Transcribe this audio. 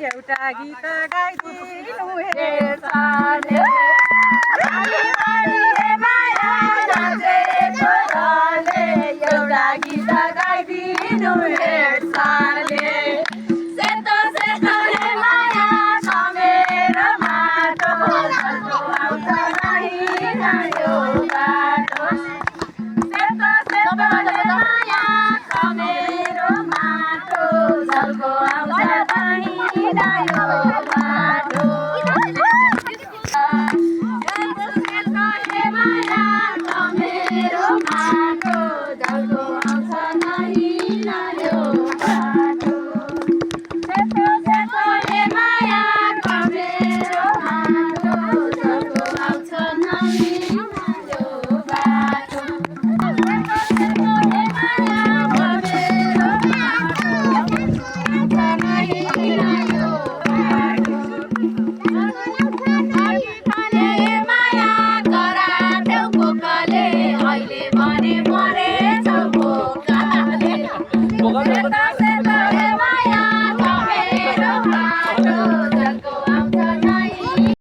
एउटा गीत गाइदिनु हे साले माया नाचेको साले एउटा गीत गाइदिनु हे साले सेतो सेतो हे माया छ मेरो माटो आउँछ नहीं जायो बाटो सेतो सेतो हे माया छ मेरो माटो झल्को आउँछ नहीं जायो बाटो सेतो सेतो हे माया छ मेरो माटो झल्को आउँछ नहीं जायो बाटो सेतो सेतो हे माया छ मेरो माटो झल्को आउँछ नहीं जायो बाटो सेतो सेतो हे माया छ मेरो माटो नहीं जायो बाटो हे माया करादेऊ कोकाले अहिले भने मरेछ भोकाले